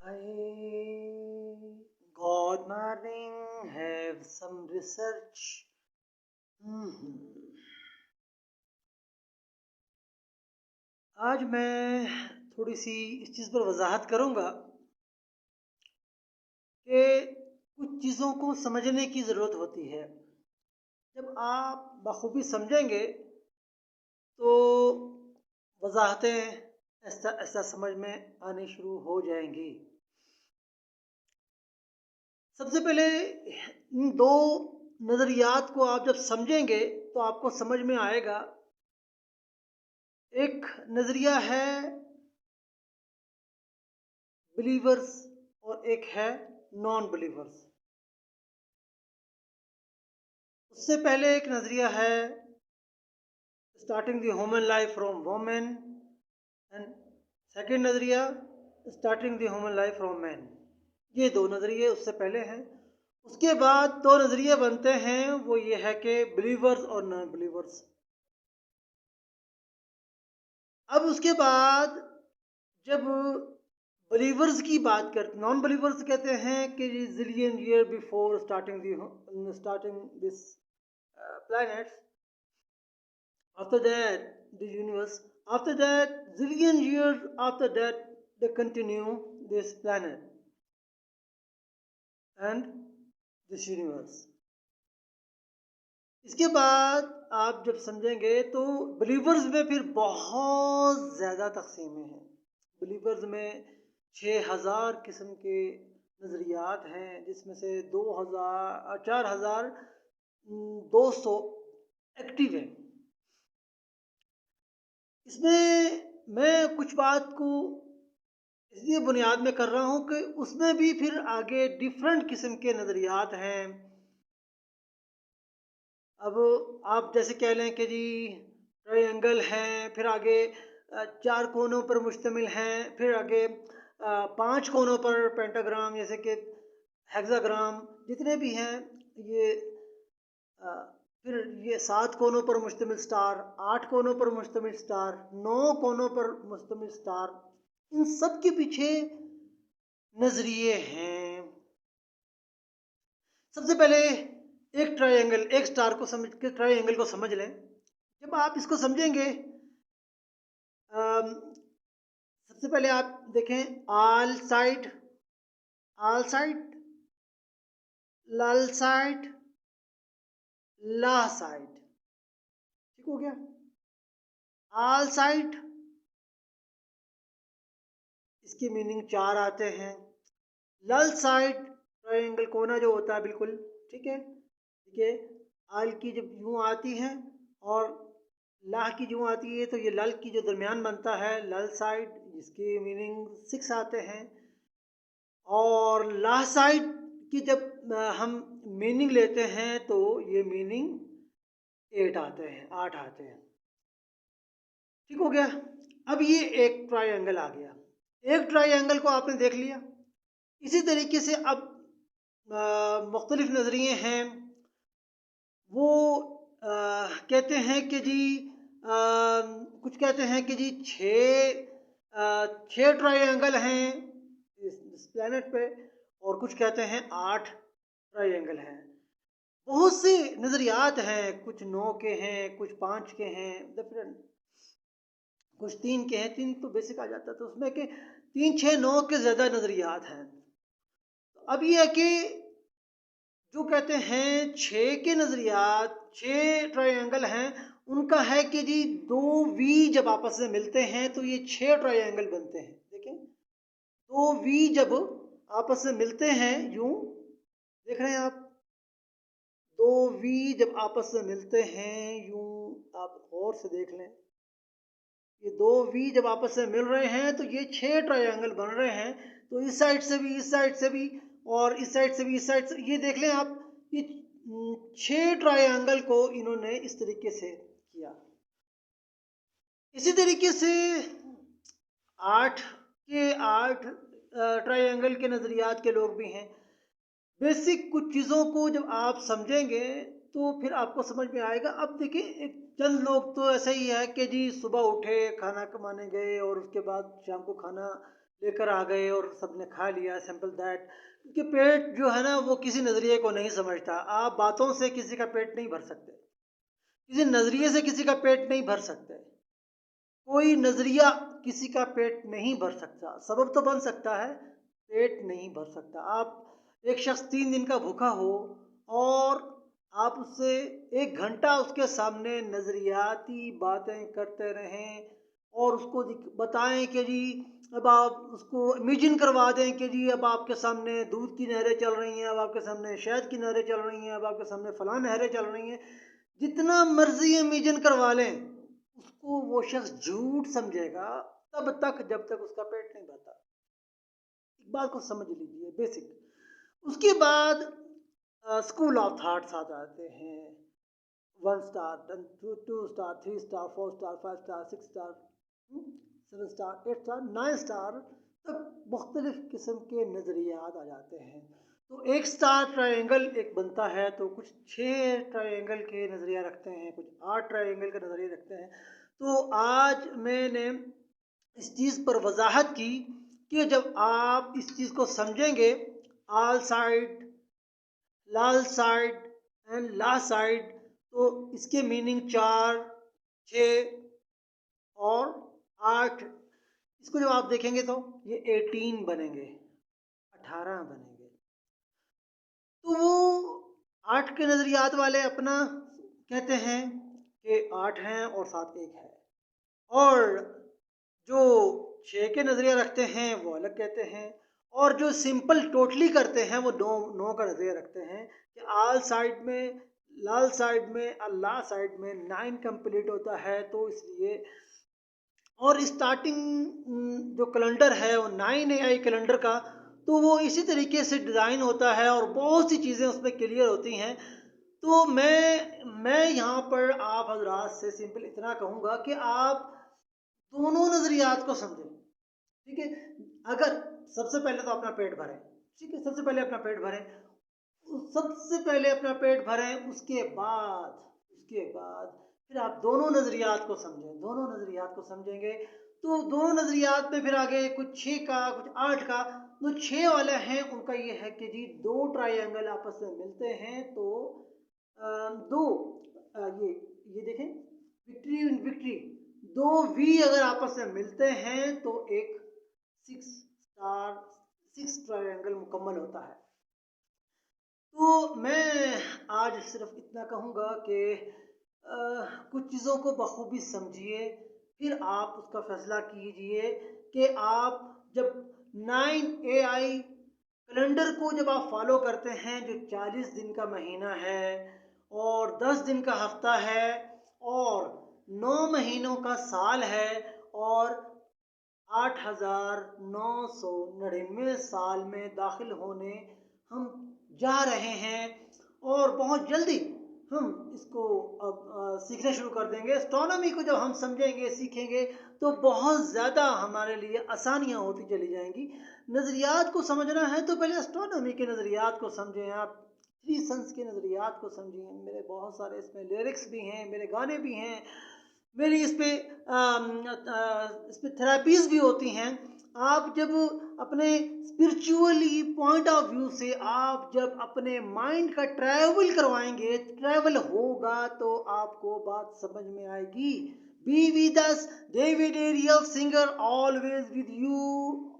I got morning, have some research. हम्म। आज मैं थोड़ी सी इस चीज़ पर वजाहत करूंगा कि कुछ चीज़ों को समझने की ज़रूरत होती है। जब आप बखूबी समझेंगे तो वजाहतें ऐसा ऐसा समझ में आनी शुरू हो जाएंगी। सबसे पहले इन दो नज़रियात को आप जब समझेंगे तो आपको समझ में आएगा। एक नज़रिया है बिलीवर्स और एक है नॉन बिलीवर्स। उससे पहले एक नज़रिया है starting the human life from women and second नज़रिया starting the human life from man. ये दो नज़रिए उससे पहले हैं। उसके बाद दो नज़रिए बनते हैं, वो ये है कि बिलीवर्स और नॉन बिलीवर्स। अब उसके बाद जब बिलीवर्स की बात करते, नॉन बिलीवर्स कहते हैं कि jillion year before starting this planets, after that the universe, after that zillion years after that they continue this planet and this universe. इसके बाद आप जब समझेंगे तो बिलीवर्स में फिर बहुत ज़्यादा तकसीमें हैं। बिलीवर्स में 6000 किस्म के नज़रियात हैं, जिसमें से 4200 एक्टिव हैं। इसमें मैं कुछ बात को इसलिए बुनियाद में कर रहा हूँ कि उसमें भी फिर आगे डिफरेंट किस्म के नज़रियात हैं। अब आप जैसे कह लें कि जी ट्रायंगल हैं, फिर आगे 4 कोनों पर मुश्तमिल हैं, फिर आगे 5 कोनों पर पेंटाग्राम, जैसे कि हेक्साग्राम, जितने भी हैं ये फिर ये 7 कोनों पर मुश्तमिल स्टार, 8 कोनों पर मुश्तमिल स्टार, 9 कोनों पर मुश्तमिल स्टार, इन सब के पीछे नजरिए हैं। सबसे पहले एक ट्रायंगल, एक स्टार को समझ के ट्रायंगल को समझ लें। जब आप इसको समझेंगे, सबसे पहले आप देखें आल साइड, आल साइड, लाल साइड, ला साइड। ठीक हो गया। आल साइड, इसकी मीनिंग 4 आते हैं। लल साइड ट्रायंगल कोना जो होता है, बिल्कुल ठीक है। ठीक है, आल की जब यूं आती है और लाह की यूं आती है तो ये लल की जो दरमियान बनता है लल साइड, जिसकी मीनिंग 6 आते हैं। और लाह साइड की जब हम मीनिंग लेते हैं तो ये मीनिंग 8 आते हैं, 8 आते हैं। ठीक हो गया। अब ये एक ट्रायंगल आ गया। एक ट्रायंगल को आपने देख लिया। इसी तरीके से अब मुख्तलिफ नज़रिए हैं। वो कहते हैं कि जी कुछ कहते हैं कि जी 6 ट्रायंगल हैं इस प्लेनेट पे, और कुछ कहते हैं 8 ट्रायंगल हैं। बहुत से नज़रियात हैं, कुछ 9 के हैं, कुछ 5 के हैं, डिफरेंट, कुछ 3 के हैं। 3 तो बेसिक आ जाता है, तो उसमें के 3, 6, 9 के ज़्यादा नज़रियात हैं। तो अब ये है कि जो कहते हैं 6 के नज़रियात, 6 ट्रायंगल हैं, उनका है कि जी 2 वी जब आपस में मिलते हैं तो ये 6 ट्रायंगल बनते हैं। देखें, 2 वी जब आपस में मिलते हैं, यूं देख रहे हैं आप, 2 वी जब आपस में मिलते हैं, यूं आप गौर से देख लें, ये 2 वी जब आपस में मिल रहे हैं तो ये 6 ट्रायंगल बन रहे हैं। तो इस साइड से भी, इस साइड से भी, और इस साइड से भी, इस साइड से, ये देख लें आप, ये 6 ट्रायंगल को इन्होंने इस तरीके से किया। इसी तरीके से 8 के 8 ट्रायंगल के नज़रियात के लोग भी हैं। बेसिक कुछ चीज़ों को जब आप समझेंगे तो फिर आपको समझ में आएगा। अब देखिए, एक चंद लोग तो ऐसा ही है कि जी सुबह उठे, खाना कमाने गए और उसके बाद शाम को खाना लेकर आ गए और सबने खा लिया, सिंपल दैट। क्योंकि पेट जो है ना वो किसी नज़रिए को नहीं समझता। आप बातों से किसी का पेट नहीं भर सकते, किसी नज़रिए से किसी का पेट नहीं भर सकते। कोई नज़रिया किसी का पेट नहीं भर सकता। सबब तो बन सकता है, पेट नहीं भर सकता। आप एक शख्स 3 दिन का भूखा हो और आप उससे 1 घंटा उसके सामने नज़रियाती बातें करते रहें और उसको बताएं कि जी, अब आप उसको इमेजिन करवा दें कि जी अब आपके सामने दूध की नहरें चल रही हैं, अब आपके सामने शहद की नहरें चल रही हैं, अब आपके सामने फलां नहरें चल रही हैं, जितना मर्जी इमेजिन करवा लें, उसको वो शख्स झूठ समझेगा तब तक जब तक उसका पेट नहीं भरता। एक बात को समझ लीजिए, बेसिक। उसके बाद स्कूल ऑफ थॉट्स आ जाते हैं। 1 star, 2 star, 3 star, 4 star, 5 star, 6 star, 7 star, 8 star, 9 star तक मुख्तलिफ किस्म के नज़रियात आ जाते हैं। तो 1 स्टार ट्रायंगल एक बनता है, तो कुछ 6 ट्रायंगल के नज़रिया रखते हैं, कुछ 8 ट्रायंगल का नज़रिया रखते हैं। तो आज मैंने इस चीज़ पर वजाहत की कि जब आप इस चीज़ को समझेंगे, आल साइड, लाल साइड एंड ला साइड, तो इसके मीनिंग 4, 6 और 8, इसको जब आप देखेंगे तो ये 18 बनेंगे, 18 बनेंगे। तो वो 8 के नज़रियात वाले अपना कहते हैं कि 8 हैं और 7 1 है, और जो 6 के नज़रिया रखते हैं वो अलग कहते हैं, और जो सिंपल टोटली करते हैं वो 9 का नज़रिया रखते हैं कि आल साइड में, लाल साइड में, अल्लाह साइड में 9 कंप्लीट होता है। तो इसलिए, और स्टार्टिंग जो कैलेंडर है वो 9 AI कैलेंडर का, तो वो इसी तरीके से डिज़ाइन होता है और बहुत सी चीज़ें उसमें क्लियर होती हैं। तो मैं यहाँ पर आप हजरात से सिंपल इतना कहूँगा कि आप दोनों नज़रियात को समझें, ठीक है। अगर सबसे पहले तो अपना पेट भरें, ठीक है, सबसे पहले अपना पेट भरें, सबसे पहले अपना पेट भरें, उसके बाद फिर आप दोनों नज़रियात को समझें। दोनों नज़रियात को समझेंगे तो दोनों नज़रियात में फिर आगे कुछ 6 का, कुछ 8 का। जो 6 वाले हैं उनका ये है कि जी 2 ट्रायंगल आपस में मिलते हैं तो दो ये देखें, विक्ट्री विक्ट्री, 2 V अगर आपस में मिलते हैं तो एक 6 ट्रायंगल मुकम्मल होता है। तो मैं आज सिर्फ इतना कहूँगा कि कुछ चीज़ों को बखूबी समझिए, फिर आप उसका फैसला कीजिए कि आप जब 9 AI कैलेंडर को जब आप फॉलो करते हैं, जो 40 दिन का महीना है और 10 दिन का हफ्ता है और 9 महीनों का साल है और 8,999 साल में दाखिल होने हम जा रहे हैं, और बहुत जल्दी हम इसको अब सीखना शुरू कर देंगे। एस्ट्रोनॉमी को जब हम समझेंगे, सीखेंगे, तो बहुत ज़्यादा हमारे लिए आसानियाँ होती चली जाएंगी। नज़रियात को समझना है तो पहले एस्ट्रोनॉमी के नज़रियात को समझें, आप थ्री सन्स के नज़रियात को समझें। मेरे बहुत सारे इसमें लिरिक्स भी हैं, मेरे गाने भी हैं, मेरी इस पे थेरेपीज़ भी होती हैं। आप जब अपने स्पिरिचुअली पॉइंट ऑफ व्यू से आप जब अपने माइंड का ट्रैवल करवाएंगे, ट्रैवल होगा, तो आपको बात समझ में आएगी। Be with us, David a real singer, always with you.